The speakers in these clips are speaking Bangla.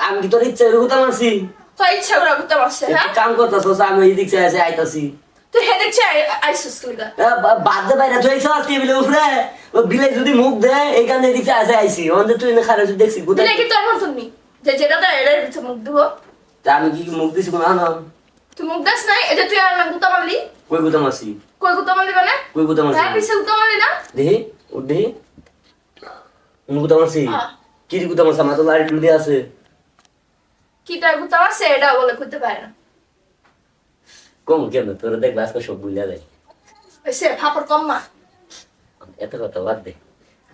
আমি কি তোর ইচ্ছা করে গুতা মারছি? তোর ইচ্ছা করে গুতা মারছে, হ্যাঁ? কাম করতেছস, আমি এদিক থেকে এসে আইতাছি। তুই হে দেখছি আইসুস কিলগা। বাদ দে বাইরে তুই আইসা টেবিলের উপরে, ও বিলাই যদি মুখ দেয় এইখানে এদিক থেকে এসে আইছি, অন্ধে তুই না খারাপ দেখছি গুতা। তুই নাকি তোর মতন নি যে যেটা তো এর ভিতরে মুখ দিব। তা আমি কি মুখ দিছি কোনো না? তুই মুখ দাস নাই, এটা তুই আর গুতা মারলি। কই গুতা মারছি? কই গুতা মারলি মানে? কই গুতা মারছি? হ্যাঁ পিছে গুতা মারলি না? দেখি ও দেখি গুতা মারছি। হ্যাঁ। কি গুতা মারছি? আমার তো লাড়ি টুলি আছে। কি তার গুতা মারছে এটা বলে কইতে পারে না। কম কেন তোর দেখলে আজকে সব বুঝা যায়। এসে ফাপড় কম মা। এত কথা বাদ দে,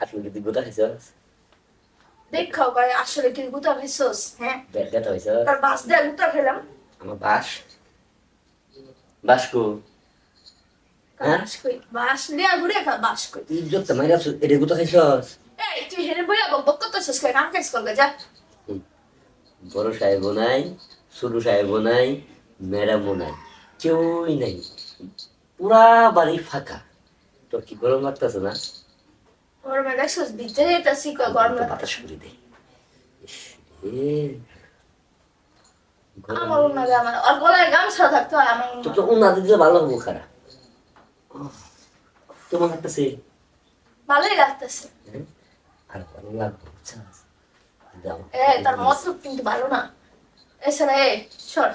আসলে কি তুই গুতা খাইছস? দেখাও ভাই আসলে কি গুতা খাইছস, হ্যাঁ? ব্যথা হয়েছ? তার বাস দিয়ে গুতা খেলাম। আমার বাস বাসকো হ্যাঁ? বাস কই বাস লিয়া ঘুরে খা বাস কই। তুই যত মাইরা এটা গুতা খাইছস? এই তুই হেরে বইয়া বক করতেছস কই কাম কাজ করবে যা। বড় সাহেবও নাই, ছোট সাহেবও নাই, ম্যাডামও নাই, কেউই নাই, পুরা বাড়ি ফাঁকা। তোর কি গরম লাগতেছে না? গরমে দেখছস ভিতরে যেতেছি কই গরম লাগে। বাতাস করে দে। ইস রে, গরম। আমার উন্নতি আমার আর গলায় গামছা থাকতো আমার তো তো উন্নতি দিলে ভালো হবো খারাপ তোমার লাগতেছে? ভালোই লাগতেছে। হ্যাঁ? আর ভালো লাগবে বুঝছস? দাও। এ তার মতলব কিন্তু ভালো না। এসে না এ সর।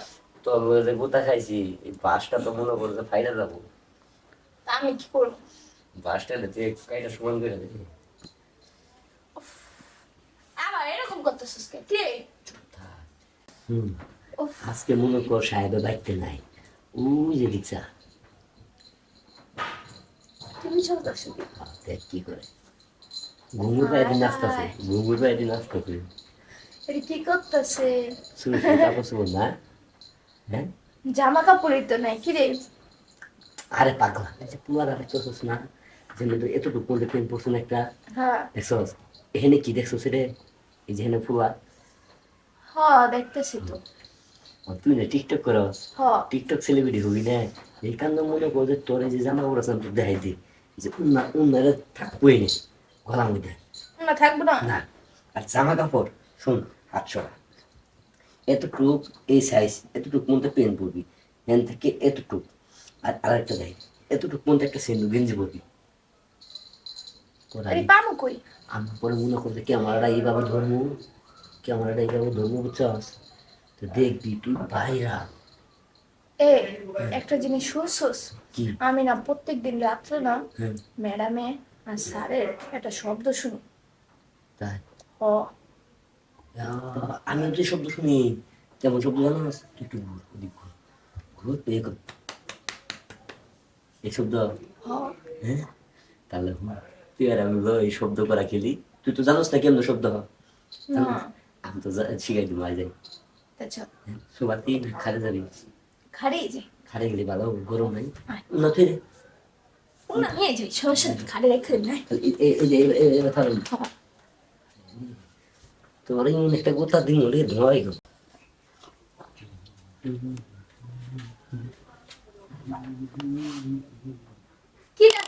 তোর যে গোতা খাইছি, এই বাসটা তো মনে করছে ফাইনা যাবো। তা আমি কি করব? বাসটা তুই কাইটা সমান করে দে। আবার এরকম করতেছিস কে? কে? হুম, উফ আজকে মনে কর সাহেবের বাড়িতে নাই, ওই যে রিক্সা। তুমি চলতেছো কি? দেখ কি করে ঘুঙুর পায়ে দিন আসতেছে, ঘুঙুর পায়ে দিন আসতেছে। এটা কি করতেছে? শুরু কাপড় চোপড় না? হ্যাঁ, জামা কাপড়ই তো নাই কি রে? আরে পাগলা পুয়ার আর দেখছস না, যে এতটুকু পড়লে প্রেম পড়ছে না একটা, হ্যাঁ দেখছস? এখানে কি দেখছস রে? এই যে এখানে ফুয়া। হ্যাঁ দেখতেছি তো। তুই না টিকটক করস, হ্যাঁ টিকটক সেলিব্রিটি হবি না? এই কারণে মনে কর যে তোর এই যে জামা কাপড় আছে তোর দেখাই দি, যে উন্নারে থাকবোই না গলার মধ্যে। না থাকবো না। না, আর জামা কাপড় শোন, হাত সরা এতটুক, এই সাইজ এতটুক মধ্যে পেন পরবি, এখান থেকে এতটুক, আর আরেকটা দেয় এতটুক মধ্যে একটা সেন্ডু গেঞ্জি পরবি। আরে পামু কই? আমার পরে মনে করছে ক্যামেরাটা এইভাবে ধরবো, ক্যামেরাটা এইভাবে ধরবো বুঝছস? তো দেখবি তুই বাইরা। এ একটা জিনিস শুনছস? কি? আমি না প্রত্যেকদিন রাত্রে না হ্যাঁ ম্যাডামে আর স্যারের একটা শব্দ শুনি। তাই? ও আমি যে শব্দ শুনি, কেমন শব্দ জানো? তুই একটু ঘুর, ওদিক ঘুর, ঘুর এই কর, এই শব্দ। হ হ্যাঁ, তাহলে তুই আর আমি এই শব্দ করা খেলি। তুই তো জানোস না কেমন শব্দ হয়? না আমি তো শিখাই দিব আজ যাই। আচ্ছা সবার তিন খারে যাবি, খাড়ি যে খারে গেলে ভালো, গরম নাই আয়। না তুই রে। না নিয়ে যাই সমস্যা নেই খাড়ি রেখে নাই। তোর একটা কথা দিন রে ধোয়াই গো। কি না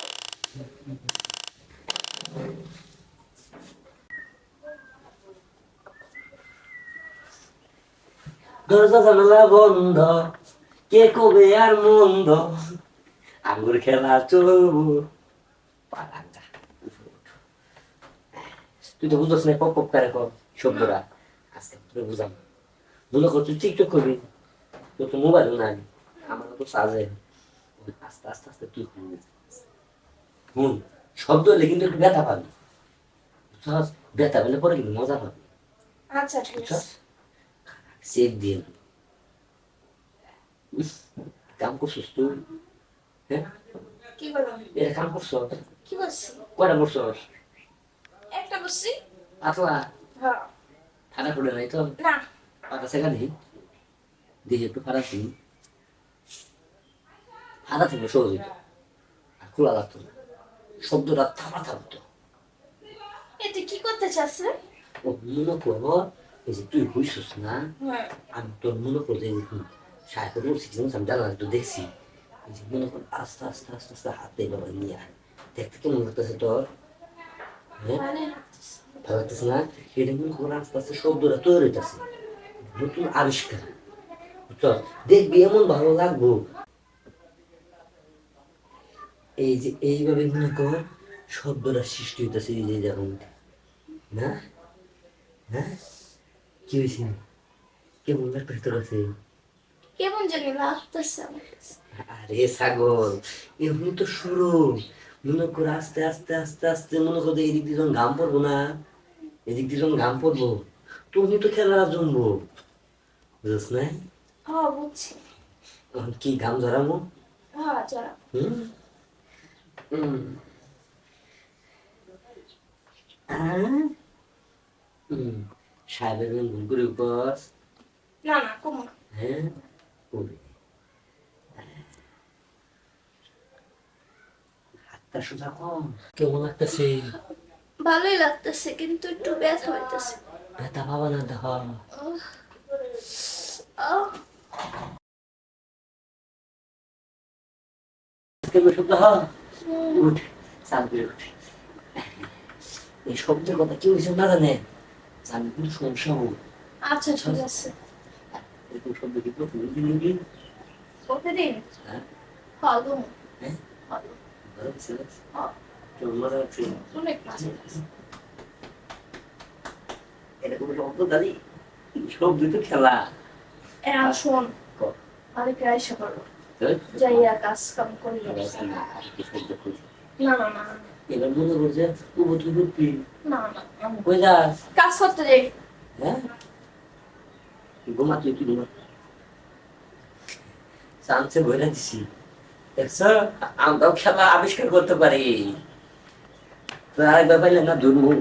দরজা জানালা বন্ধ, কে কবে আর মন্দ, আঙ্গুর খেলা চলবো। পালাঙ্গা। তুই তো বুঝছ না পপ পপ করে কর শব্দরা, আজকে তোর বুঝাম। মনে কর তুই টিকটক করবি, তোর তো মোবাইল নাই, আমার তো সাজে, আস্তে আস্তে আস্তে তুই হুন শব্দ হলে কিন্তু একটু ব্যথা পাবি, বুঝছস? ব্যথা পেলে পরে কিন্তু মজা পাবি, আচ্ছা ঠিক বুঝছস? আছে। চেক দিয়ে কাম করছিস তুই? হ্যাঁ, কি বলো? এটা কাম করছ? কি করছি? কয়টা করছস? একটা বসছি। পাতলা হ্যাঁ ফাটা ফুটে নাই তো? না পাতা শেখা দিই, দেখি একটু ফাটা দিই, ফাটা থাকলে সহজ হইতো, আর খোলা লাগতো না, শব্দটা থামা থামতো। এ তুই কি করতে চাস রে? ও মনে কর, এই যে তুই বুঝছিস না, হ্যাঁ আমি তোর মনে করতে সাহেবের উঠছি আমি জানা তো দেখছি, এই যে মনে কর আস্তে আস্তে আস্তে আস্তে হাতে বাবা নিয়ে আয়, দেখতে কেমন লাগতেছে তোর? হ্যাঁ, মানে ভালো লাগতেছে না? এটা মনে কর আস্তে আস্তে শব্দটা তৈরি হইতেছে, নতুন আবিষ্কার, বুঝছো? দেখবি এমন ভালো লাগবো। এই যে এইভাবে মনে কর শব্দটা সৃষ্টি হইতেছে, এই যে যেমন, না? হ্যাঁ, কি হয়েছে? কেমন লাগতেছে তোর কাছে? কেমন জানি লাগতেছে আমার কাছে। আরে ছাগল, এগুলো তো শুরু। মনে কর আস্তে আস্তে আস্তে আস্তে মনে কর যে এদিক দিয়ে যখন ঘাম পড়বো না, এদিক দিয়ে যখন ঘাম পড়বো, তুমি তো খেলা জমবো, বুঝছ না? হ্যাঁ বুঝছি। এখন কি ঘাম ঝরামো? হ্যাঁ যারা। হুম হুম। হ্যাঁ? হুম। সাহেবের ভুল করে উপস। না না কমো না। হ্যাঁ, করে হাতটা সোজা কম। কেমন লাগতেছে? ভালোই লাগতেছে কিন্তু একটু ব্যথা হইতেছে। ব্যথা পাবা না দেখা। আহ, কেমন শব্দ হয়? উঠ, চাঁদপুরে উঠ। এই শব্দের কথা কেউ কিছু না জানে, জানলে কিন্তু সমস্যা হোক। আচ্ছা ঠিক আছে। এরকম শব্দ কি প্রতিদিন দিবি? প্রতিদিন হ্যাঁ? ভালো। হ্যাঁ? ভালো। ভালো লাগছে না? হ্যাঁ, কেমন মজা লাগছে? অনেক মজা লাগছে। এরকম শব্দ দাদি, শব্দ তো খেলা। এখন শোন, ক, অনেকে আইসা করো এই, যাইয়া কাজ কাম করি। এবার শোনো, আজকে শব্দ খুঁজি। না না না না এবার মনে করছে তুই করবি। না না আমি কই যাস? কাজ করতে যাই। হ্যাঁ, ঘুমা, তুই ঘুমা। চান্সে বইরা দিছি, দেখছ? আমরাও খেলা আবিষ্কার করতে পারি। তো আরেকবার পাইলে না দুর্মুখ।